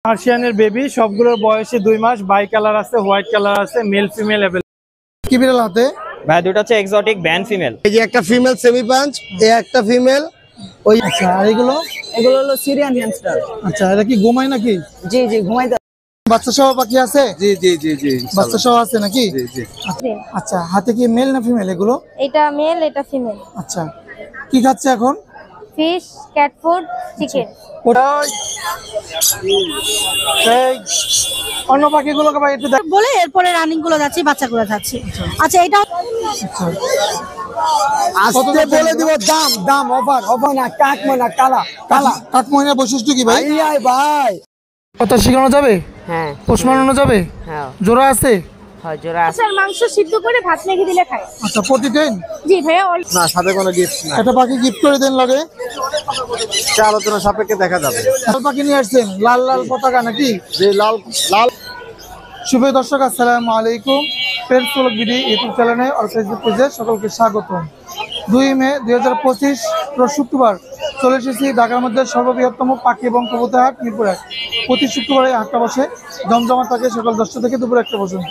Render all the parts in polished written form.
পার্সিয়ানের baby, সবগুলোর বয়সে 2 মাস। By colour আছে, হোয়াইট কালার আছে, মেল ফিমেল अवेलेबल। কি বিড়াল হাতে ভাই দুটো হচ্ছে এক্সোটিক ব্যান্ড ফিমেল। এই যে একটা ফিমেল সেমি পাঞ্চ, এই একটা ফিমেল। ওই আচ্ছা, আর এগুলো হলো সিরিয়ান হ্যামস্টার। আচ্ছা, এটা কি ঘুমায় নাকি? জি জি ঘুমাইতে। বাচ্চা সহ পাখি আছে? জি জি জি জি বাচ্চা সহ আছে নাকি? জি জি। আচ্ছা, হাতে কি মেল না ফিমেল এগুলো? এটা মেল, এটা ফিমেল। আচ্ছা, কি খাচ্ছে এখন? Fish, cat food, chicken. অন্য পাখিগুলোকে ভাই একটু বলে এরপরে রানিং গুলো যাচ্ছে, বাচ্চাগুলো যাচ্ছে। আচ্ছা, এটা আস্তে বলে দিব দাম, দাম অফার, অফার না, কাকমনা কালা কালা। কাঠমোহনের বৈশিষ্ট্য কি ভাই? ভাই ভাই কথা শেখানো যাবে? হ্যাঁ পোষ মানানো যাবে? হ্যাঁ জোড়া আছে? হয় জোড়া আছে। স্যার মাংস সিদ্ধ করে ভাত মেখে দিলে খায়। আচ্ছা, প্রতিদিন? জি ভাইয়া। না, সাথে কোনো গিফট না, একটা পাখি গিফট করে দেন লাগে, সে আলোচনা সাপেক্ষে দেখা যাবে। লাল পাখি নিয়ে আসছেন, লাল লাল পতাকা নাকি? যে লাল লাল। শুভ দর্শক, আসসালামু আলাইকুম। ফ্রেন্ডস ব্লগ বিডি ইউটিউব চ্যানেলে আর ফেসবুক পেজে সকলকে স্বাগতম। 2 মে 2025 রোজ শুক্রবার চলে এসেছি ঢাকার মধ্যে সর্ববৃহত্তম পাখি এবং কবুতর হাট মিরপুর হাট। প্রতি শুক্রবারে হাটটা বসে, জমজমা থাকে সকাল 10টা থেকে দুপুর 1টা পর্যন্ত।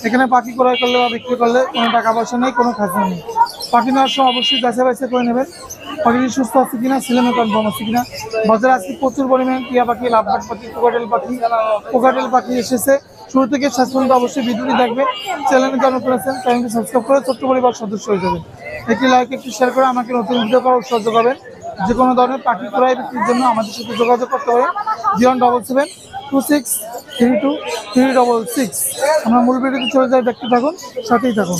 এখানে পাখি ক্রয় করলে বা বিক্রি করলে কোনো টাকা পয়সা নেই, কোনো খাজনা নেই। পাখি নেওয়ার সময় অবশ্যই যাচাই বাছাই করে নেবেন পাখিটি সুস্থ আছে কিনা, সিলেমে কনফার্ম আছে কিনা। বাজারে আজকে প্রচুর পরিমাণে টিয়া পাখি, লাভবার্ড পাখি, কোকাটেল পাখি এসেছে। শুরু থেকে শেষ পর্যন্ত অবশ্যই ভিডিওটি দেখবেন। চ্যানেলে যারা নতুন আছেন চ্যানেলটি সাবস্ক্রাইব করে ছোট্ট পরিবার সদস্য হয়ে যাবেন। একটি লাইক, একটি শেয়ার করে আমাকে নতুন ভিডিও করার উৎসাহ যোগাবেন। যে কোনো ধরনের পাখি ক্রয় বিক্রির জন্য আমাদের সাথে যোগাযোগ করতে পারেন 07726323366। আমরা মূল ভিডিওতে চলে যাই, দেখতে থাকুন, সাথেই থাকুন।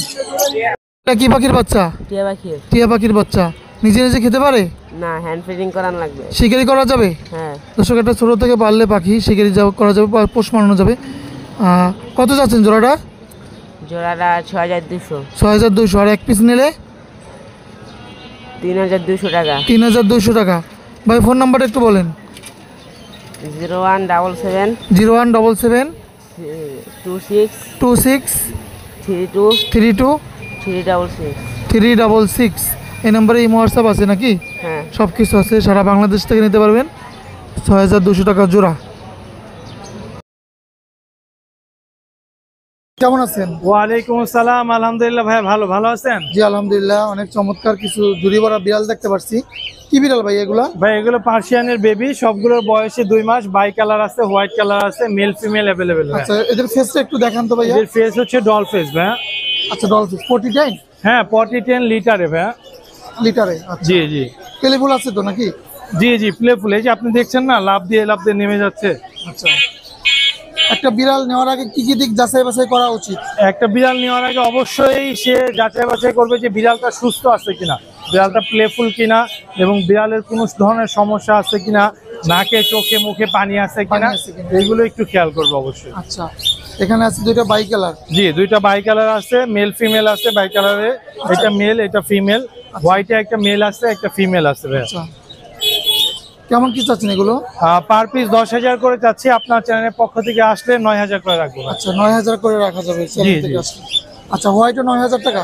এটা কি পাখির বাচ্চা? টিয়া পাখি। টিয়া পাখির বাচ্চা নিজে নিজে খেতে পারে না, হ্যান্ড ফিডিং করানো লাগবে। শিকারি করা যাবে? হ্যাঁ। দর্শক, একটা ছোটো থেকে পারলে পাখি শিকারি করা যাবে, পোষ মানানো যাবে। কত যাচ্ছেন জোড়াটা? জোড়াটা 6200। 6200। আর এক পিস নিলে 3200 টাকা। 3200 টাকা। ভাই ফোন নাম্বারটা একটু বলেন। 0177 0177 26 26 32 32 366। 366। এই নাম্বারে এই হোয়াটসঅ্যাপ আছে নাকি? হ্যাঁ সব কিছু আছে, সারা বাংলাদেশ থেকে নিতে পারবেন। 6200 টাকা জোড়া। কেমন আছেন? ওয়ালাইকুম আসসালাম। আলহামদুলিল্লাহ ভাই, ভালো আছেন? জি আলহামদুলিল্লাহ। অনেক চমৎকার কিছু জুড়ি ভরা বিড়াল দেখতে পাচ্ছি। কি বিড়াল ভাই এগুলা? ভাই এগুলো পার্সিয়ানের বেবি, সবগুলোর বয়সে 2 মাস। বাই কালার আছে, হোয়াইট কালার আছে, মেল ফিমেল अवेलेबल। আচ্ছা, এদের ফেসটা একটু দেখান তো ভাইয়া। এর ফেস হচ্ছে ডল ফেস ভাই। আচ্ছা, ডল ফেস। 49? হ্যাঁ, 40-10 লিটারে ভাই। লিটারে? জি জি পেলেফুল আছে তো নাকি? জি জি প্লেফুল। এই যে আপনি দেখছেন না, লাভ দিয়ে নেমে যাচ্ছে। আচ্ছা, একটা বিড়াল নেওয়ার আগে কি কি দিক যাচাই বাছাই করা উচিত? একটা বিড়াল নেওয়ার আগে অবশ্যই সে যাচাই বাছাই করবে যে বিড়ালটা সুস্থ আছে কিনা, বিড়ালটা প্লেফুল কিনা, এবং বিড়ালের কোনো ধরনের সমস্যা আছে কিনা, নাকে চোখে মুখে পানি আছে কিনা, এইগুলো একটু খেয়াল করবে অবশ্যই। আচ্ছা, এখানে আছে দুইটা বাই কালার। জি, দুইটা বাই কালার আছে, মেল ফিমেল আছে। বাই কালারে এটা মেল, এটা ফিমেল। হোয়াইটে একটা মেল আছে, একটা ফিমেল আছে ভাই। আচ্ছা, কেমন কি চাচ্ছেন এগুলো? পার পিস 10,000 করে চাচ্ছি। আপনার চ্যানেলের পক্ষ থেকে আসলে 9,000 করে রাখবো। আচ্ছা, 9000 করে রাখা যাবে চ্যানেল থেকে আসলে। আচ্ছা, হোয়াইটও 9000 টাকা?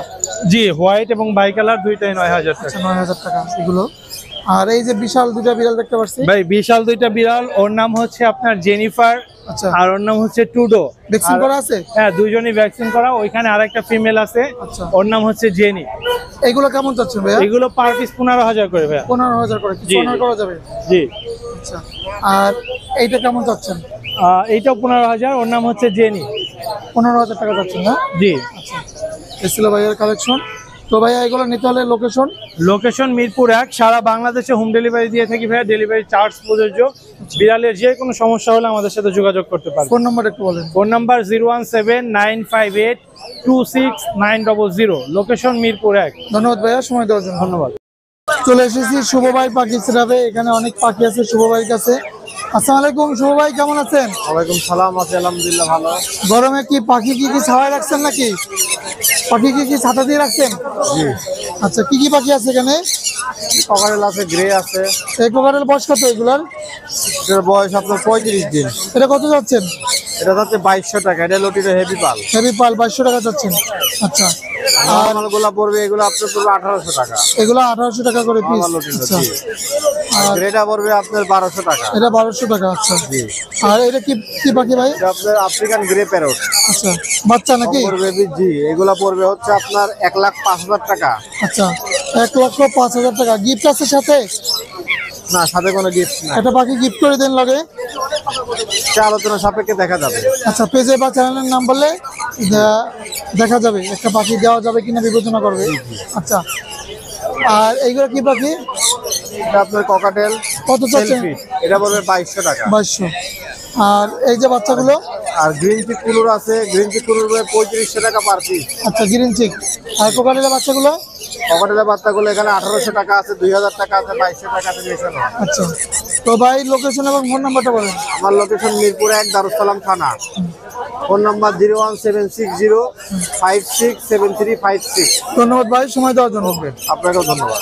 জি, হোয়াইট এবং বাই কালার দুইটাই 9,000 টাকা। আচ্ছা, 9000 টাকা এগুলো। আর এই যে বিশাল দুইটা বিড়াল দেখতে পাচ্ছি ভাই, বিশাল দুইটা বিড়াল, ওর নাম হচ্ছে আপনার জেনিফার। আচ্ছা, আর ওর নাম হচ্ছে টুডো। ভ্যাকসিন করা আছে? হ্যাঁ, দুইজনই ভ্যাকসিন করা। ওইখানে আরেকটা ফিমেল আছে, আচ্ছা, ওর নাম হচ্ছে জেনি। এগুলো কেমন চাচ্ছেন ভাইয়া? এগুলো পার পিস 15,000 করে ভাই। 15000 করে কিছু অনার করা যাবে? জি। আচ্ছা, আর এইটা কেমন চাচ্ছেন? এইটাও 15,000, ওর নাম হচ্ছে জেনি। 15000 টাকা চাচ্ছেন না? জি। আচ্ছা, এই ছিল ভাইয়ার কালেকশন। তো ভাইয়া এগুলো নিতে হলে লোকেশন মিরপুর 1। সারা বাংলাদেশে হোম ডেলিভারি দিয়ে থাকি ভাইয়া, ডেলিভারি চার্জ প্রযোজ্য। বিড়ালের যে কোনো সমস্যা হলে আমাদের সাথে যোগাযোগ করতে পারেন। ফোন নাম্বার একটু বলেন। Phone number 01795826900। লোকেশন মিরপুর 1। ধন্যবাদ ভাইয়া সময় দেওয়ার জন্য। ধন্যবাদ। চলে এসেছি শুভ ভাই পাখি সেরাবে। এখানে অনেক পাখি আছে শুভ ভাইয়ের কাছে। আসসালামু আলাইকুম শুভ ভাই, কেমন আছেন? ওয়ালাইকুম সালাম, আছি আলহামদুলিল্লাহ ভালো। গরমে কি পাখি কি ছাওয়ায় রাখছেন নাকি? পাখি কি ছাতা দিয়ে রাখছেন? জি। আচ্ছা, কি পাখি আছে এখানে? ককারেল আছে, গ্রে আছে। এই কোকারেল বয়স কত এগুলার? এটার বয়স আপনার 35 দিন। এটা কত যাচ্ছেন? এটা হচ্ছে 2200 টাকা। এটা লটিটা হেভি পাল। হেভি পাল 2200 টাকা চাচ্ছেন। আচ্ছা, আর মালগুলা পড়বে, এগুলো আপনার পড়বে 1800 টাকা। এগুলো 1800 টাকা করে পিস। আচ্ছা, আর এটা পড়বে আপনার 1200 টাকা। এটা 1200 টাকা। আচ্ছা, আর এটা কি কি পাখি ভাই? এটা আপনার আফ্রিকান গ্রে প্যারট। আচ্ছা, বাচ্চা নাকি? পড়বে জি, এগুলা পড়বে হচ্ছে আপনার 1,05,000 টাকা। আচ্ছা, 1,05,000 টাকা। গিফট আছে সাথে? না, সাথে কোনো গিফট না। একটা পাখি গিফট করে দেন লাগে, সে আলোচনা সাপেক্ষে দেখা যাবে। আচ্ছা, পেজে বা চ্যানেলের নাম বললে দেখা যাবে একটা পাখি দেওয়া যাবে কিনা বিবেচনা করবে। আচ্ছা, আর এইগুলো কি পাখি? এটা আপনার ককাটেল। কত চাচ্ছেন? এটা পড়বে 2200 টাকা। 2200। আর এই যে বাচ্চাগুলো? আর গ্রিন চিক কুলুর আছে, গ্রিন চিক কুলুর 3500 টাকা পার পিস। আচ্ছা, গ্রিন চিক। আর কোকাটেলের বাচ্চাগুলো? ককাটেলের বাচ্চাগুলো এখানে 1800 টাকা আছে, 2000 টাকা আছে, 2200 টাকা আছে মেশানো। আচ্ছা, তো ভাই লোকেশন এবং ফোন নাম্বারটা বলেন। আমার লোকেশন মিরপুর 1, দারুসালাম থানা। Phone number 01760567356। ধন্যবাদ ভাই সময় দেওয়ার জন্য। আপনাকেও ধন্যবাদ।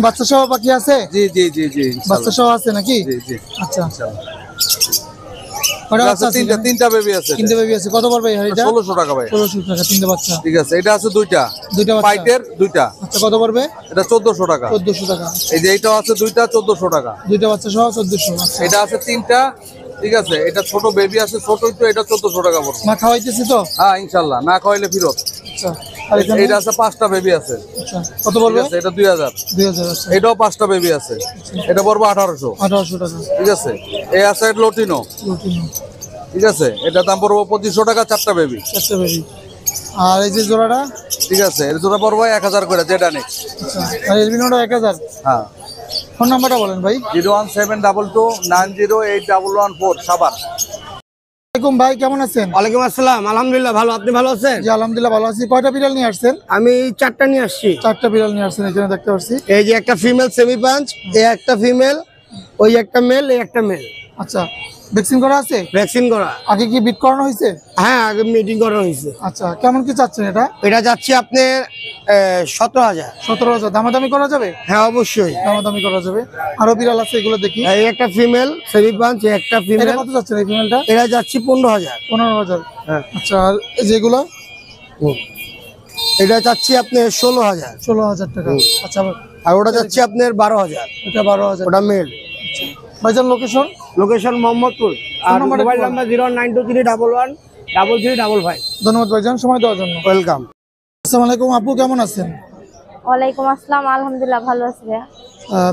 বাচ্চা সহ পাখি আছে? জি জি জি জি, বাচ্চা সহ আছে নাকি? জি জি। আচ্ছা, কয়টা বাচ্চা আছে? তিনটা বেবি আছে। তিনটে বেবি আছে। কত পড়বে এটা? 1600 টাকা ভাই। 1600 টাকা তিনটে বাচ্চা। ঠিক আছে, এটা আছে দুইটা বাচ্চা। ফাইটের দুইটা। আচ্ছা, কত পড়বে? এটা 1400 টাকা। 1400 টাকা। এই যে এইটাও আছে দুইটা, 1400 টাকা। দুইটা বাচ্চা সহ 1400। আচ্ছা, এটা আছে তিনটা। ঠিক আছে, এটা ছোট বেবি আছে, ছোট তো, এটা 1400 টাকা পড়বে। মা খাওয়াইতেছি তো? হ্যাঁ, ইনশাআল্লাহ, না খাওয়াইলে ফেরত। আচ্ছা, আর এখানে এটা আছে 5টা বেবি আছে। আচ্ছা, কত পড়বে? ঠিক আছে, এটা 2000। 2000। আচ্ছা, এটাও 5টা বেবি আছে, এটা পড়বে 1800। 1800 টাকা। ঠিক আছে, এই আছে লটিনো। লুটিনো। ঠিক আছে, এটা দাম পড়বে 2500 টাকা, 4টা বেবি। চারটে বেবি। আর এই যে জোড়াটা? ঠিক আছে, এর জোড়া পড়বে 1000 করে, যেটা নেই। আচ্ছা, আর এলবিনোটা 1000। হ্যাঁ। ফোন নাম্বারটা বলেন ভাই। 01722908114 সাবার। আসসালামু আলাইকুম ভাই, কেমন আছেন? ওয়ালাইকুম আসসালাম, আলহামদুলিল্লাহ ভালো। আপনি ভালো আছেন? জি আলহামদুলিল্লাহ ভালো আছি। কয়টা বিড়াল নিয়ে আসছেন? আমি 4টা নিয়ে আসছি। 4টা বিড়াল নিয়ে আসছেন, এখানে দেখতে পাচ্ছি। এই যে একটা ফিমেল সেমি পাঞ্চ, এই একটা ফিমেল, ওই একটা মেল, এই একটা মেল। আচ্ছা, ভ্যাকসিন করা আছে? ভ্যাকসিন করা। আগে কি বিট করানো হয়েছে? হ্যাঁ, আগে মিটিং করা হয়েছে। আচ্ছা, কেমন কি চাচ্ছেন এটা? এটা যাচ্ছে আপনার 17,000। 17,000। দামাদামি করা যাবে? হ্যাঁ, অবশ্যই। দামাদামি করা যাবে। আরো বিড়াল আছে, এগুলো দেখি। এই একটা ফিমেল সেমি পাঞ্চ, এই একটা এটা ফিমেল। কত চাচ্ছেন এই ফিমেলটা? এটা যাচ্ছে 15,000। 15,000। হ্যাঁ। আচ্ছা, আর এই যেগুলো? এটা যাচ্ছে আপনার 16,000। 16,000 টাকা। আচ্ছা, আর ওটা যাচ্ছে আপনার 12,000। এটা 12,000। ওটা মেল। ভাইজান লোকেশন? লোকেশন মোহাম্মদপুর। আর নাম্বারটা মোবাইল বলুন। নাম্বার 09231113355। ধন্যবাদ ভাইজান সময় দেওয়ার জন্য। ওয়েলকাম। আসসালামু আলাইকুম আপু, কেমন আছেন? ওয়ালাইকুম আসসালাম, আলহামদুলিল্লাহ ভালো আছি ভাইয়া।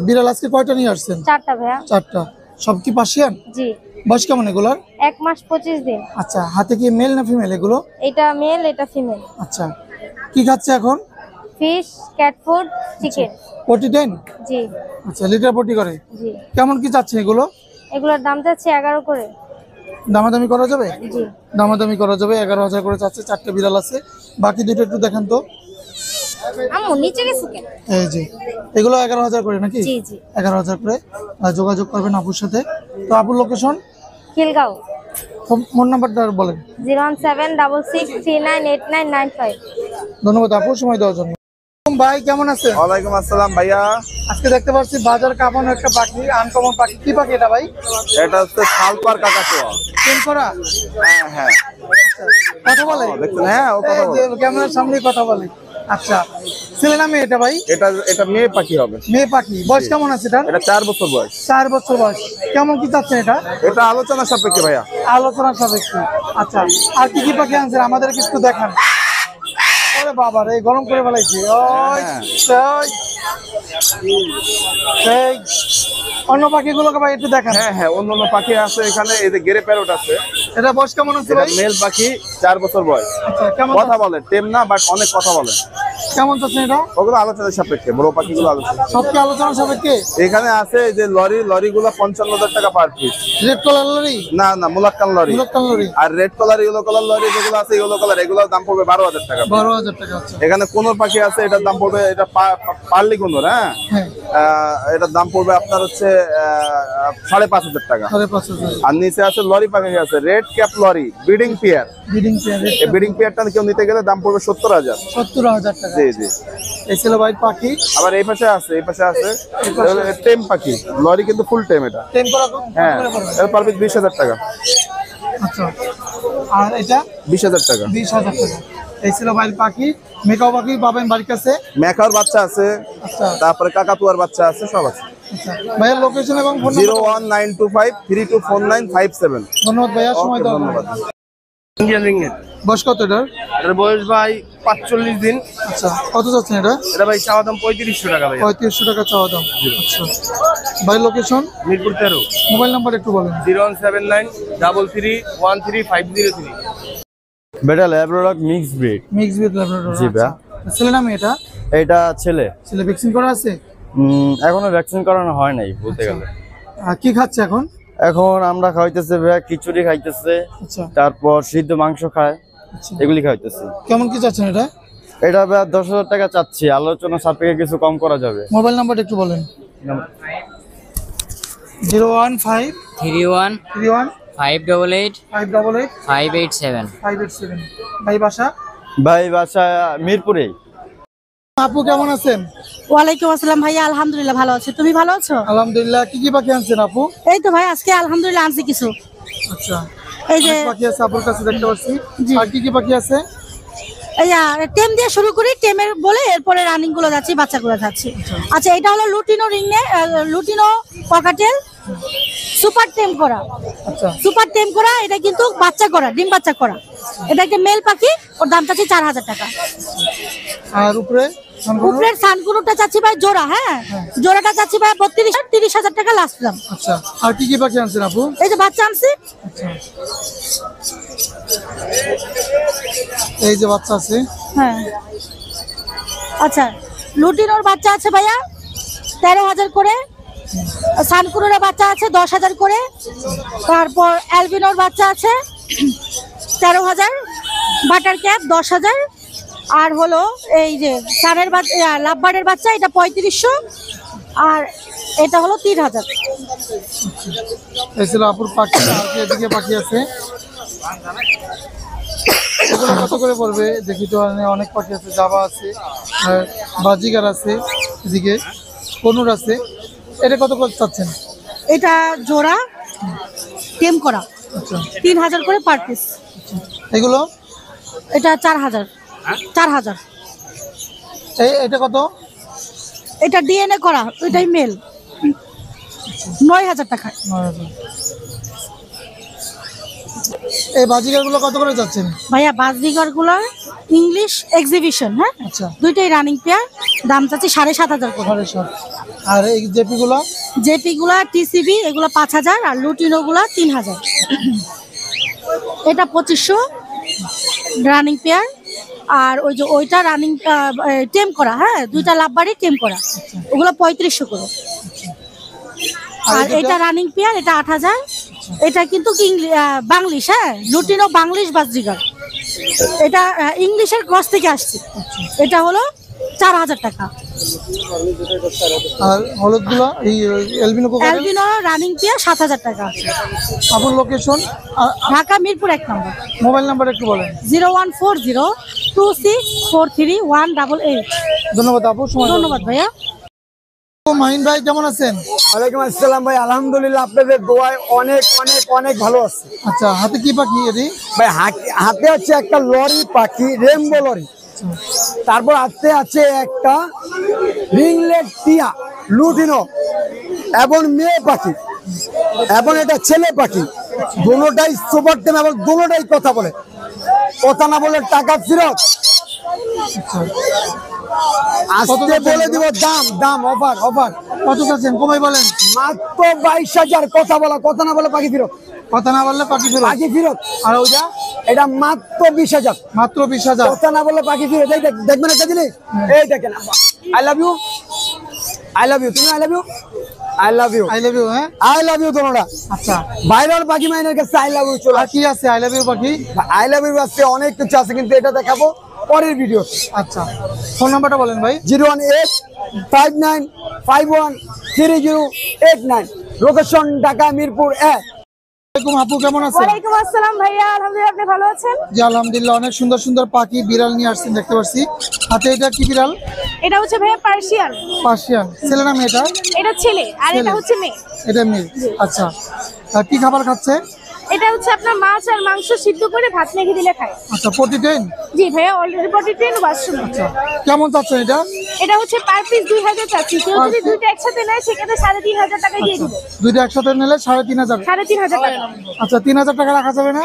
বিড়াল আজকে কয়টা নিয়ে আসছেন? 4টা ভাইয়া। 4টা। সব কি পার্সিয়ান? জি। বয়স কেমন এগুলার? 1 মাস 25 দিন। আচ্ছা, হাতে কি মেল না ফিমেল এগুলো? এটা মেল, এটা ফিমেল। আচ্ছা, কি খাচ্ছে এখন? Fish, cat food, chicken. Potty 10? জি আচ্ছা, লিটার পটি করে। জি। কেমন কি চাচ্ছেন এগুলো? এগুলোর দাম যাচ্ছে 11 করে। দামাদামি করা যাবে? জি। দামাদামি করা যাবে। 11,000 করে চাচ্ছে। 4টে বিড়াল আছে। বাকি দুটো একটু দেখান তো। আম্মু নিচে গেছে কেন? এই যে এগুলো 11,000 করে নাকি? জি জি। 11,000 করে। যোগাযোগ করবেন আপুর সাথে। তো আপুর লোকেশন? খিলগাঁও। ফোন নাম্বারটা বলেন। 01766398995। ধন্যবাদ আপু সময় দেওয়ার জন্য। ভাই কেমন আছেন? ওয়ালাইকুম আসসালাম ভাইয়া। আজকে দেখতে পাচ্ছি বাজার কাঁপানো একটা পাখি, আনকমন পাখি। কি পাখি এটা ভাই? এটা হচ্ছে সালপার কাকাতুয়া। চেন করা? হ্যাঁ হ্যাঁ। কথা বলে? দেখছেন? হ্যাঁ, ও কথা বলে। ক্যামেরার সামনেই কথা বলে। আচ্ছা, ছেলে না মেয়ে এটা ভাই? এটা মেয়ে পাখি হবে। মেয়ে পাখি। বয়স কেমন আছে এটা? এটা 4 বছর বয়স। 4 বছর বয়স। কেমন কি চাচ্ছেন এটা? এটা আলোচনা সাপেক্ষে ভাইয়া। আলোচনা সাপেক্ষে। আচ্ছা, আর কি কি পাখি আনছেন আমাদেরকে একটু দেখান। ওরে বাবা রে, গরম করে ফেলাইছি। ওই সেই অন্য পাখিগুলোকে ভাই একটু দেখান। হ্যাঁ হ্যাঁ, অন্য পাখি আছে এখানে। এই যে গেরে প্যারট আছে। এটা বয়স কেমন আছে এটা ভাই? মেল পাখি, 4 বছর বয়স। আচ্ছা, কেমন কথা বলে, টেম না, বাট অনেক কথা বলে। কেমন চাচ্ছেন এটা? ওগুলো আলোচনা সাপেক্ষে, বড় পাখিগুলো আলোচনা। সব কি আলোচনা সাপেক্ষে? এখানে আছে এই যে লরিগুলো 55,000 টাকা per piece. Red colour lorry? না না, মুলাক্কান লরি। মুলাক্কান লরি। আর red colour, yellow colour lorry যেগুলো আছে, ইয়েলো কালার, এগুলোর দাম পড়বে 12,000 টাকা। 12,000 টাকা। আচ্ছা, এখানে কোনোর পাখি আছে, এটার দাম পড়বে, এটা পার্লি কোনোর। হ্যাঁ, হ্যাঁ। এটার দাম পড়বে আপনার হচ্ছে 5,500 টাকা। 5,500। আর নিচে আছে লরি পাখি আছে, red cap lory, breeding pair. Breeding pair. এই ব্রিডিং পেয়ারটা কেউ নিতে গেলে দাম পড়বে 70,000। 70,000 টাকা। জি জি। এই ছিল ভাই পাখি। আবার এই পাশে আছে টেম পাখি। লরি কিন্তু ফুল টেম এটা। টেম করা কত হ্যাঁ, করে পড়বে? এর পার পিস 20,000 টাকা। আচ্ছা, আর এটা 20,000 টাকা। 20,000 টাকা। এই ছিল ভাই পাখি। মেকাও পাখি পাবেন বাড়ির কাছে। মেকার বাচ্চা আছে, আচ্ছা তারপরে কাকাতুয়ার বাচ্চা আছে, সব আছে। আচ্ছা ভাইয়ের লোকেশন এবং ফোন নাম্বার। 01925324957। ধন্যবাদ ভাইয়া, সময় দেওয়ার জন্য। Indian ringgit. বয়স কত এটার? এর বয়স ভাই 45 দিন। আচ্ছা, কত যাচ্ছেন এটা? এটা ভাই চাওয়া দাম 3500 টাকা ভাই। 3500 টাকা চাওয়া দাম। আচ্ছা ভাই লোকেশন, মিরপুর 13। মোবাইল নাম্বার একটু বলেন। 01793335003। বেটা Labrador mix breed. Mix with Labrador. জি ভাইয়া। ছেলে নামে এটা? এটা ছেলে। ছেলে ভ্যাকসিন করা আছে? এখনো ভ্যাকসিন করানো হয় নাই বলতে গেলে। কি খাচ্ছে এখন? এখন আমরা খাইতেছে ভাইয়া খিচুড়ি খাইতেছে, আচ্ছা তারপর সিদ্ধ মাংস খায়, আচ্ছা। এগুলি খাইতেছে। কেমন কি চাচ্ছেন এটা? এটা ভাইয়া 10,000 টাকা চাচ্ছি, আলোচনা সাপেক্ষে কিছু কম করা যাবে। মোবাইল নাম্বারটা একটু বলেন। 015 31 31 588 588 587 587। ভাই বাসা? ভাই বাসা মিরপুরে। আপু কেমন আছেন? ওয়ালাইকুম আসসালাম ভাইয়া, আলহামদুলিল্লাহ ভালো আছি। তুমি ভালো আছো? আলহামদুলিল্লাহ। কি কি পাখি আনছেন আপু? এই তো ভাই আজকে আলহামদুলিল্লাহ আনছি কিছু। আচ্ছা, এই যে অনেক পাখি আছে আপুর কাছে দেখতে পাচ্ছি। জি। আর কি কি পাখি আছে? এই টেম দিয়ে শুরু করি, টেমের বলে এরপরে রানিং গুলো যাচ্ছি, বাচ্চাগুলো যাচ্ছি। আচ্ছা, এটা হলো লুটিনো লুটিনো ককাটেল, সুপার টেম করা। আচ্ছা সুপার টেম করা, এটা কিন্তু বাচ্চা করা, ডিম বাচ্চা করা। এটা একটা মেল পাখি, ওর দাম চাচ্ছি 4000 টাকা। আর উপরে উপরের সানকুনুটা চাচ্ছি ভাই জোড়া, হ্যাঁ জোড়াটা চাচ্ছি ভাই 30,000 টাকা লাস্ট দাম। আচ্ছা, আর কি কি পাখি আনছেন আপু? এই যে বাচ্চা আনছি। এই যে বাচ্চা আছে। হ্যাঁ আচ্ছা, লুটিনোর বাচ্চা আছে ভাইয়া 13,000 করে, সানকুনুর বাচ্চা আছে 10,000 করে, তারপর অ্যালবিনোর বাচ্চা আছে 13,000, বাটার ক্যাপ 10,000, আর হলো এই যে সানের বাচ্চা, লাভবার্ডের বাচ্চা, এটা 3500, আর এটা হলো 3,000। এই ছিল আপুর পাখি। আর কি এদিকে পাখি আছে? এগুলো কত করে পড়বে দেখি তো? অনেক পাখি আছে, জাবা আছে, আর বাজিগার আছে, এদিকে কনুর আছে। এটা কত করে চাচ্ছেন? এটা জোড়া টেম করা, আচ্ছা 3,000 করে পার পিস। এগুলো? এটা 4,000। 4,000। এটা কত? এটা ডিএনএ করা, ওইটাই মেল, 9,000 টাকা। 9,000। এই বাজিগার গুলো কত করে যাচ্ছেন? ভাইয়া বাজরিগার গুলো ইংলিশ এক্সিবিশন, হ্যাঁ আচ্ছা দুইটাই রানিং পেয়ার, দাম চাচ্ছি 7,500 করে। 7,500। আর এই জেপি গুলো? জেপি গুলা টিসিবি এগুলো 5,000, আর লুটিনো গুলা 3,000। এটা 2500 রানিং পেয়ার, আর ওই যে ওইটা রানিং টেম করা, হ্যাঁ দুইটা লাভবাড়ি টেম করা, ওগুলো 3500 করে। আর এটা রানিং পেয়ার, এটা 8,000। এটা কিন্তু বাংলিশ, হ্যাঁ লুটিনো বাংলিশ বাজরিগার, এটা ইংলিশের ক্রস থেকে আসছে। এটা হলো 4,000 টাকা। আর হলুদ গুলো এই albino cockatiel? Albino running pair 7,000 টাকা। আপুর লোকেশন? ঢাকা মিরপুর 1 নম্বর। মোবাইল নাম্বার একটু বলেন। 01402643188। ধন্যবাদ আপু, সময়। ধন্যবাদ ভাইয়া। মাহিন ভাই কেমন আছেন? ওয়ালাইকুম আসসালাম ভাই, আলহামদুলিল্লাহ আপনাদের দোয়ায় অনেক অনেক অনেক ভালো আছে। আচ্ছা, হাতে কি পাখি এটি? ভাই হাতে আছে একটা লরি পাখি, রেমবো লরি। তারপর হাতে আছে একটা রিংলেট টিয়া লুটিনো, এবং মেয়ে পাখি, এবং এটা ছেলে পাখি। দুটোটাই সুপার টেম, এবং দুটোটাই কথা বলে, কথা না বলে টাকা ফেরত। আজকে বলে দিব দাম, দাম অফার অফার। কত চাচ্ছেন? কমাই বলেন। মাত্র 22,000। কথা বলা, কথা না বলে পাখি ফেরত, কথা না বললে পাখি ফেরত। পাখি ফেরত। আর ওইটা? এটা মাত্র 20,000। মাত্র 20,000। কথা না বললে পাখি ফেরত। এই দেখবেন একটা জিনিস, এই দেখেন, I love you, I love you, তুমি I love you, I love you, I love you. হ্যাঁ আই লাভ ইউ তোমরা। আচ্ছা, ভাইরাল পাখি মাইনের কাছে আই লাভ ইউ চলে। আর কি আছে আই লাভ ইউ পাখি? আই লাভ ইউ আছে অনেক কিছু আছে, কিন্তু এটা দেখাবো পরের ভিডিও। আচ্ছা, ফোন নাম্বারটা বলেন ভাই। 01859533089, লোকেশন ঢাকা মিরপুর 1। আপু কেমন আছেন? ওয়ালাইকুম আসসালাম ভাইয়া, আলহামদুলিল্লাহ, আপনি ভালো আছেন? জি আলহামদুলিল্লাহ। অনেক সুন্দর সুন্দর পাখি বিড়াল নিয়ে আসছেন দেখতে পাচ্ছি। হাতে এটা কি বিড়াল? এটা হচ্ছে ভাইয়া পার্সিয়ান। পার্সিয়ান। ছেলে না মেয়েটা? এটা ছেলে, আর এটা ছেলে। হচ্ছে মেয়ে। এটা মেয়ে। আচ্ছা, আর কি খাবার খাচ্ছে? এটা হচ্ছে আপনার মাছ আর মাংস সিদ্ধ করে ভাত মেখে দিলে খায়। আচ্ছা, প্রতি ট্রেন। জি ভাইয়া, অলরেডি 40 ওয়াশরুম। কেমন চাচ্ছেন এটা? এটা হচ্ছে পার পিস 2000 চাচ্ছি। কেউ যদি দুইটা একসাথে নেয় সেক্ষেত্রে 3500 টাকা দিয়ে দিবে। দুইটা একসাথে নিলে 3500। 3500 টাকা। আচ্ছা, 3000 টাকা রাখা যাবে না?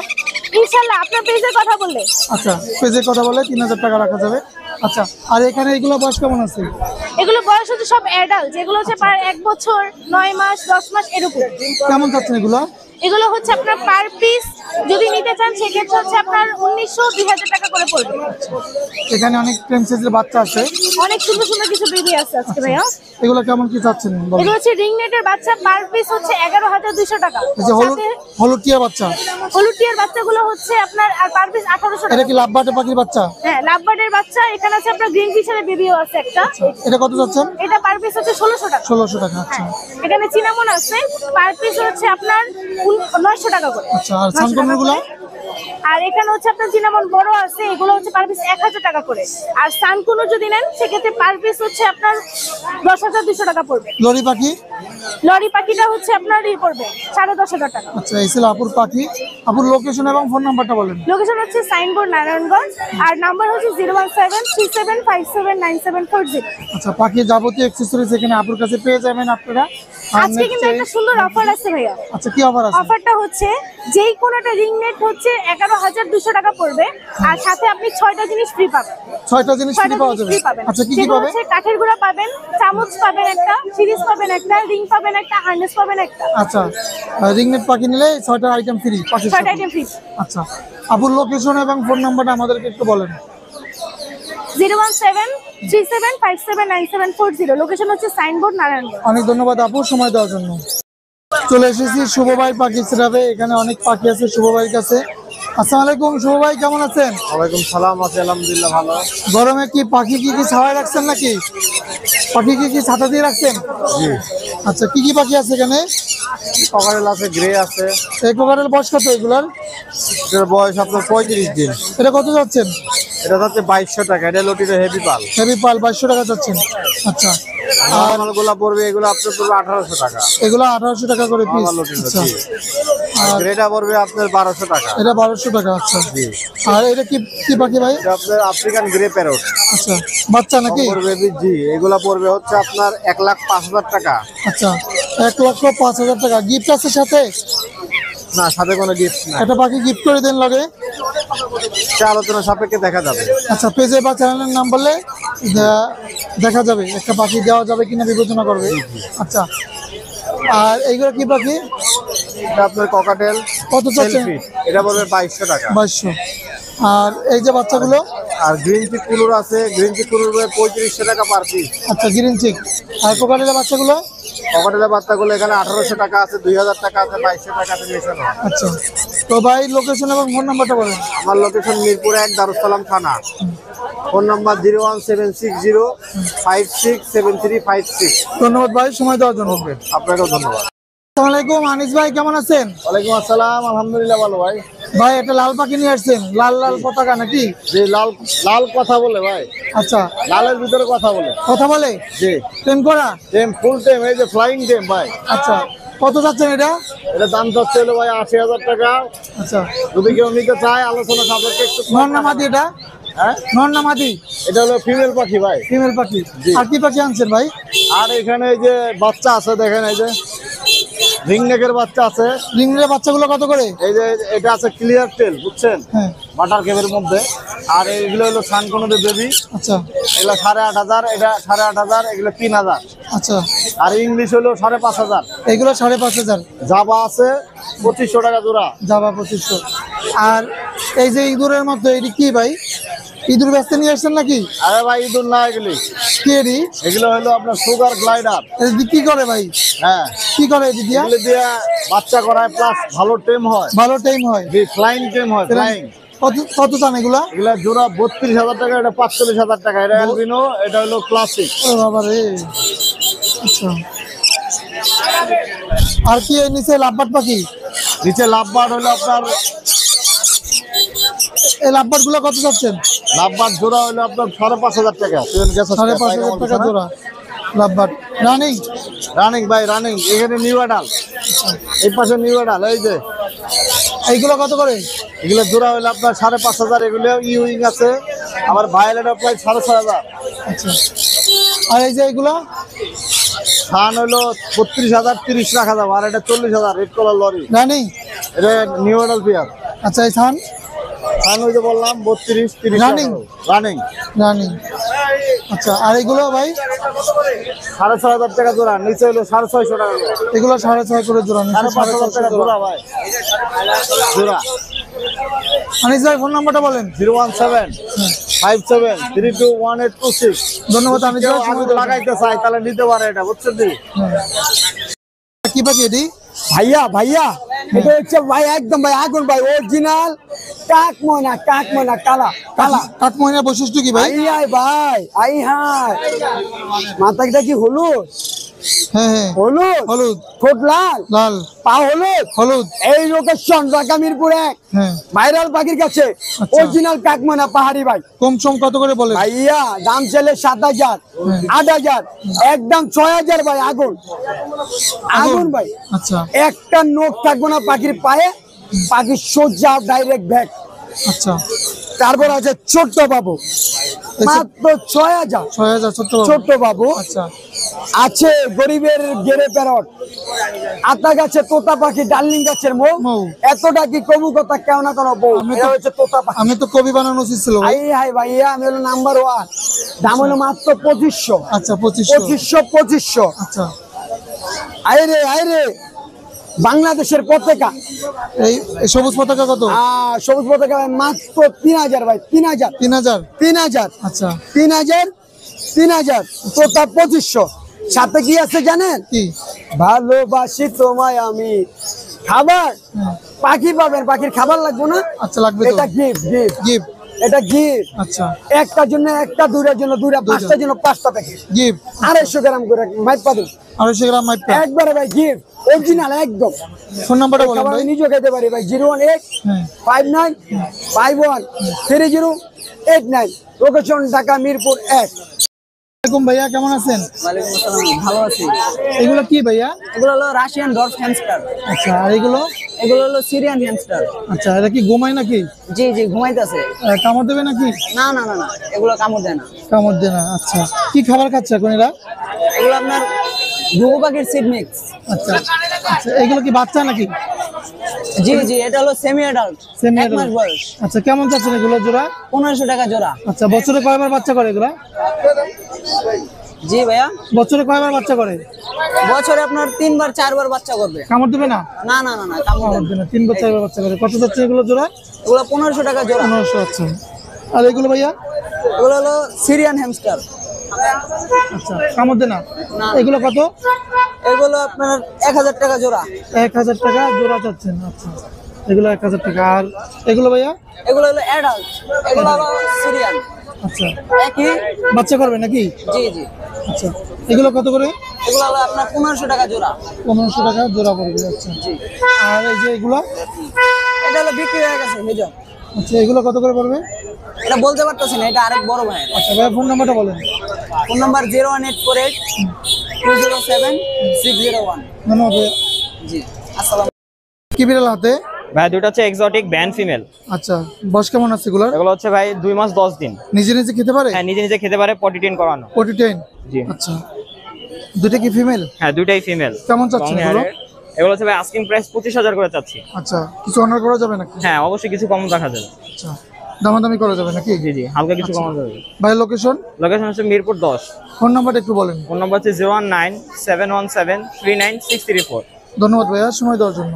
ইনশাআল্লাহ, আপনার পেজের কথা বললে। আচ্ছা, পেজের কথা বলে 3000 টাকা রাখা যাবে। আচ্ছা, আর এখানে এগুলো বয়স কেমন আছে? এগুলো বয়স হচ্ছে সব অ্যাডাল্ট, যেগুলো হচ্ছে পার 1 বছর 9 মাস 10 মাস এরকম। কেমন চাচ্ছেন এগুলো? এগুলো হচ্ছে আপনার পার পিস যদি নিতে চান সেক্ষেত্রে হচ্ছে আপনার 1900-2000 টাকা করে পড়বে। এখানে অনেক প্রেম সাইজের বাচ্চা আছে, অনেক সুন্দর সুন্দর কিছু বেবি আছে আজকে ভাইয়া। এগুলো কেমন কি চাচ্ছেন? এগুলো হচ্ছে রিং নেটের বাচ্চা, পার পিস হচ্ছে 11200 টাকা। এই যে হলুদ টিয়া বাচ্চা, হলুদ টিয়ার বাচ্চাগুলো হচ্ছে আপনার আর পার পিস 1800 এটা টাকা। কি লাভবার্ড পাখির বাচ্চা? হ্যাঁ, লাভবার্ডের বাচ্চা। এখানে আছে আপনার গ্রিন ফিশারের বেবিও আছে একটা। এটা কত চাচ্ছেন? এটা পার পিস হচ্ছে 1600 টাকা। 1600 টাকা। আচ্ছা, এখানে চিনামন আছে, পার পিস হচ্ছে আপনার 900 টাকা করে। আচ্ছা, আর সানকর্ন গুলো? আর এখানে হচ্ছে আপনার চিনামন বড় আছে, এগুলো হচ্ছে পার পিস 1000 টাকা করে। আর সানকুনো যদি নেন সেক্ষেত্রে পার পিস হচ্ছে আপনার 10200 টাকা পড়বে। লরি পাখি? লরি পাখিটা হচ্ছে আপনার পড়বে 10,500 টাকা। আচ্ছা, এই ছিল আপুর পাখি। আপুর লোকেশন এবং ফোন নাম্বারটা বলেন। লোকেশন হচ্ছে সাইনবোর্ড নারায়ণগঞ্জ, আর নাম্বার হচ্ছে 01737579740। আচ্ছা, পাখির যাবতীয় অ্যাকসেসরিজ এখানে আপুর কাছে পেয়ে যাবেন আপনারা। আজকে কিন্তু একটা সুন্দর অফার আছে ভাইয়া। আচ্ছা, কি অফার আছে? অফারটা হচ্ছে যেই কোনোটা রিং নেট হচ্ছে 11200 টাকা পড়বে, আর সাথে আপনি 6টা জিনিস ফ্রি পাবেন। 6টা জিনিস ফ্রি পাওয়া যাবে? আচ্ছা, কি কি যেগুলো পাবে? হচ্ছে কাঠের গুঁড়া পাবেন, চামচ পাবেন একটা, সিরিজ পাবেন একটা, রিং পাবেন একটা, হার্নেস পাবেন একটা। আচ্ছা, রিংনেট পাখি নিলে 6টা আইটেম ফ্রি পাখি। 6টা আইটেম ফ্রি। আচ্ছা, আপুর লোকেশন এবং ফোন নাম্বারটা আমাদেরকে একটু বলেন। 01737579740। লোকেশন হচ্ছে সাইনবোর্ড নারায়ণগঞ্জ। অনেক ধন্যবাদ আপু সময় দেওয়ার জন্য। চলে এসেছি শুভ ভাই পাখি সেরাবে। এখানে অনেক পাখি আছে শুভ ভাইয়ের কাছে। আসসালামু আলাইকুম, শুভ ভাই কেমন আছেন? ওয়ালাইকুম সালাম, আছি আলহামদুলিল্লাহ ভালো। গরমে কি পাখি কি ছাওয়ায় রাখছেন নাকি? পাখি কি ছাতা দিয়ে রাখছেন? জি। আচ্ছা, কি কি পাখি আছে এখানে? ককারেল আছে, গ্রে আছে। এই কোকারের বয়স কত এগুলার? এটার বয়স আপনার 35 দিন। এটা কত যাচ্ছেন? এটা হচ্ছে 2200 টাকা। এটা লটিটা হেভি পাল। হেভি পাল 2200 টাকা যাচ্ছেন। আচ্ছা, আর গুলা পড়বে, এগুলো আপনার পড়বে 1800 টাকা। এগুলো 1800 টাকা করে পিস। আচ্ছা, আর গ্রেটা পড়বে আপনার 1200 টাকা। এটা 1200 টাকা। আচ্ছা, আর এটা কি কি পাখি ভাই? এটা আপনার আফ্রিকান গ্রে প্যারট। আচ্ছা, বাচ্চা নাকি? পড়বে জি, এগুলা পড়বে হচ্ছে আপনার 1,05,000 টাকা। আচ্ছা, 1,05,000 টাকা। গিফট আছে সাথে? না, সাথে কোনো গিফট না। একটা পাখি গিফট করে দেন লাগে, আলোচনা সাপেক্ষে দেখা যাবে। আচ্ছা, পেজে বা চ্যানেলের নাম বললে দেখা যাবে একটা পাখি দেওয়া যাবে কিনা বিবেচনা করবে। আচ্ছা, আর এইগুলো কি পাখি? এটা আপনার ককাটেল। কত চাচ্ছেন? এটা পড়বে 2200 টাকা। 2200। আর এই যে বাচ্চাগুলো? আর গ্রিন চিক কুলুর আছে, গ্রিন চিক কুলুর 3500 টাকা পার পিস। আচ্ছা, গ্রিন চিক। আর কোকাটেলের বাচ্চাগুলো? ককাটেলের বাচ্চাগুলো এখানে 1800 টাকা আছে, 2000 টাকা আছে, 2200 টাকা আছে মিশানো। আচ্ছা, তো ভাই লোকেশন এবং ফোন নাম্বারটা বলেন। আমার লোকেশন মিরপুর 1 দারুসালাম থানা। Phone number 01760567356। ধন্যবাদ ভাই সময় দেওয়ার জন্য। আপনাকেও ধন্যবাদ। আসসালামু আলাইকুম, আনিস ভাই কেমন আছেন? ওয়ালাইকুম আসসালাম, আলহামদুলিল্লাহ ভালো ভাই। ভাই একটা লাল পাখি নিয়ে আসছেন, লাল লাল পতাকা নাকি? যে লাল লাল কথা বলে ভাই। আচ্ছা, লালের ভিতরে কথা বলে। কথা বলে? জি। টেম করা? টেম, ফুল টেম, এই যে ফ্লাইং টেম ভাই। আচ্ছা, কত যাচ্ছেন এটা? এটা দাম চাচ্ছে হলো ভাই 80,000 টাকা। আচ্ছা, যদি কেউ নিতে চায় আলোচনা সাপেক্ষে একটু। নর না মাদি এটা? হ্যাঁ, নর না মাদি? এটা হলো ফিমেল পাখি ভাই। ফিমেল পাখি। আর কি পাখি আনছেন ভাই? আর এখানে এই যে বাচ্চা আছে দেখেন, এই যে রিংনেকের বাচ্চা আছে। রিংনেকের বাচ্চাগুলো কত করে? এই যে এটা আছে ক্লিয়ার টেল, বুঝছেন, হ্যাঁ, বাটার কেবের মধ্যে। আর এইগুলো হলো সানকোনোদের বেবি। আচ্ছা, এগুলো 8500, এটা 8500, এগুলো 3000। আচ্ছা, আর ইংলিশ হলো 5500। এগুলো 5500। জাবা আছে 2500 টাকা জোড়া। জাবা 2500। আর এই যে ইঁদুরের মধ্যে এটি কি ভাই? ইঁদুর ব্যস্ত নিয়ে আসছেন নাকি? আরে ভাই ইঁদুর না, এগুলি কি এটি? এগুলো হলো আপনার সুগার গ্লাইডার। এটি কি করে ভাই? হ্যাঁ, কি করে এটি দিয়া? এগুলো দিয়ে বাচ্চা করায়, প্লাস ভালো টেম হয়, ভালো টাইম হয়, ফ্লাইং টেম হয়। ফ্লাইং কত কত দাম এগুলা? এগুলা জোড়া 32,000 টাকা, এটা 45,000 টাকা। এটা অ্যালবিনো, এটা হলো ক্লাসিক। ও বাবা রে। আচ্ছা, আর কি এর নিচে লাভবাট পাখি? নিচে লাভবার্ড হলো আপনার, এই লাভবাট গুলো কত যাচ্ছেন? লাভবার্ড জোড়া হলো আপনার 5,500 টাকা। 5,500 টাকা জোড়া লাভবাট। রানিং? রানিং ভাই, রানিং। এখানে নিউ অ্যাডাল, এই পাশে নিউ অ্যাডাল। এই যে এইগুলো কত করে? এগুলো জোড়া হলো আপনার 5,500, এগুলো ইউইং আছে, আবার ভায়োলেট আপনার 6,500। আচ্ছা, আর এই যে এইগুলো সান হলো 32,000, 30 রাখা যাবে, আর এটা 40,000 রেড কালার লরি, রানিং। এটা নিউ মডেল পেয়ার। আচ্ছা, এই থান সান ওই যে বললাম 32, 30 রানিং? রানিং। রানিং। আচ্ছা, আর এইগুলো ভাই? 6,500 টাকা জোড়া, নিচে হলো 650 টাকা জোড়া। এগুলো 6,500 করে জোড়া, নিচে 5,500 টাকা জোড়া ভাই, জোড়া। আনিস ভাই ফোন নাম্বারটা বলেন। 01757321826। ধন্যবাদ আনিস ভাই, আমি তো লাগাইতে চাই তাহলে নিতে পারে, এটা বুঝছেন কি? কি পাখি এটি? ভাইয়া ভাইয়া এটা হচ্ছে ভাই একদম ভাই আগুন ভাই, অরিজিনাল কাক ময়না কালা কালা। কাঠ ময়নার বৈশিষ্ট্য কি ভাই? আই আই ভাই আই হাই, মাথাটা কি হলুদ? হ্যাঁ হ্যাঁ, হলুদ হলুদ, ঠোঁট লাল, লাল, পা হলুদ। হলুদ। এই লোকেশন ঢাকা মিরপুর 1, হ্যাঁ, ভাইরাল পাখির কাছে অরিজিনাল কাকময়না পাহাড়ি ভাই। কম সম কত করে বলেন? ভাইয়া দাম চাইলে 7,000, 8,000, একদম 6,000 ভাই। আগুন আগুন ভাই। আচ্ছা একটা নোক থাকবো না পাখির পায়ে, পাখির সোজা ডাইরেক্ট ব্যাক। আচ্ছা, তারপর আছে ছোট্ট বাবু, মাত্র 6,000। 6,000 ছোট্ট বাবু। আচ্ছা, আছে গরিবের গেরে প্যারট, আতা গাছে তোতা পাখি, ডার্লিং গাছের মৌ। মৌ। এতটা কি কবু কথা কেউ না কোনো বউ, এটা হচ্ছে তোতা পাখি। আমি তো কবি বানানো উচিত ছিল ভাই। আই হাই ভাইয়া, আমি হলো নাম্বার 1, দাম হলো মাত্র 2500। আচ্ছা, 2500। 2500। আচ্ছা, আইরে আইরে, বাংলাদেশের পতাকা, এই এই সবুজ পতাকা কত? সবুজ পতাকা মাত্র 3,000 ভাই। 3,000। 3,000। 3,000। আচ্ছা, 3,000 তোতা 2500। সাথে কি আছে জানেন? কি? ভালোবাসি তোমায় আমি। খাবার পাখি পাবেন, পাখির খাবার লাগবে না। আচ্ছা, লাগবে তো। এটা গিফট গিফট গিফট। এটা গিফট। আচ্ছা, একটার জন্য একটা, দুইটার জন্য দুইটা, পাঁচটার জন্য 5টা প্যাকেট, গিফট। 250 গ্রাম করে মাইপ পাবেন 250 গ্রাম মাইপটা। একবারে ভাই, গিফট অরিজিনাল একদম। ফোন নাম্বারটা বলেন খাবার ভাই। আমি নিজেও খেতে পারি ভাই। 018 হ্যাঁ, 59 51 3089, লোকেশন ঢাকা মিরপুর 1। আসসালামু আলাইকুম ভাইয়া, কেমন আছেন? ওয়ালাইকুম আসসালাম, ভালো আছি। এগুলো কি ভাইয়া? এগুলো হলো রাশিয়ান ডর্ফ হ্যামস্টার। আচ্ছা, আর এগুলো? এগুলো হলো সিরিয়ান হ্যামস্টার। আচ্ছা, এটা কি ঘুমায় নাকি? জি জি, ঘুমাইতেছে। কামড় দেবে নাকি? না না না না, এগুলো কামড় দেয় না। কামড় দেয় না। আচ্ছা, কি খাবার খাচ্ছে এখন এরা? এগুলো আপনার ঘুঘু পাখির সিড মিক্স। আচ্ছা আচ্ছা, এগুলো কি বাচ্চা নাকি? জি জি, এটা হলো সেমি অ্যাডাল্ট, সেমি 1 মাস বয়স। আচ্ছা, কেমন চাচ্ছেন এগুলো জোড়া? 1500 টাকা জোড়া। আচ্ছা, বছরে কয়বার বাচ্চা করে এগুলা? জি ভাইয়া, বছরে কয়বার বাচ্চা করে? বছরে আপনার 3 বার 4 বার বাচ্চা করবে। কামড় দেবে না? না না না না, কামড় দেয় কামড় না। দেবে না, 3 বার 4 বার বাচ্চা করে। কত চাচ্ছেন এগুলো জোড়া? এগুলো 1500 টাকা জোড়া। 1500। আচ্ছা, আর এগুলো ভাইয়া? এগুলো হলো সিরিয়ান হ্যামস্টার। আচ্ছা, কামড় দেয় না? না। এগুলো কত? এগুলো আপনার 1000 টাকা জোড়া। 1000 টাকা জোড়া চাচ্ছেন। আচ্ছা, এগুলো 1000 টাকা। আর এগুলো ভাইয়া? এগুলো হলো অ্যাডাল্ট, এগুলো হলো সিরিয়ান। আচ্ছা, একই বাচ্চা করবে নাকি? জি জি। আচ্ছা, এগুলো কত করে? এগুলো হলো আপনার 1500 টাকা জোড়া। 1500 টাকা জোড়া পড়বে। আচ্ছা, আর এই যে এগুলো? এটা হলো বিক্রি হয়ে গেছে মেজর। আচ্ছা, এগুলো কত করে পড়বে? এটা বলতে পারতেছি না, এটা আরেক বড় ভাই। আচ্ছা ভাইয়া, ফোন নাম্বারটা বলেন। Phone number 01848 207 601। ধন্যবাদ ভাইয়া। জি, আসসালাম। কি বিড়াল হাতে? ভাই দুটো হচ্ছে এক্সোটিক ব্যান্ড ফিমেল। আচ্ছা, বয়স কেমন আছে এগুলোর? এগুলো হচ্ছে ভাই 2 মাস 10 দিন। নিজে নিজে খেতে পারে? হ্যাঁ, নিজে নিজে খেতে পারে, পটি ট্রেন করানো। Potty train? জি। আচ্ছা, দুটো কি ফিমেল? হ্যাঁ, দুটাই ফিমেল। কেমন চাচ্ছেন এগুলো? এগুলো হচ্ছে ভাই আস্কিং প্রাইস 25,000 করে চাচ্ছি। আচ্ছা, কিছু অনার করা যাবে নাকি? হ্যাঁ, অবশ্যই কিছু কম রাখা যাবে। আচ্ছা, দামাদামি করা যাবে নাকি? জি জি, হালকা কিছু কম যাবে। ভাই লোকেশন? লোকেশন হচ্ছে মিরপুর 10। ফোন নাম্বারটা একটু বলেন। ফোন নাম্বার হচ্ছে 019 717 39634। ধন্যবাদ ভাইয়া সময় দেওয়ার জন্য।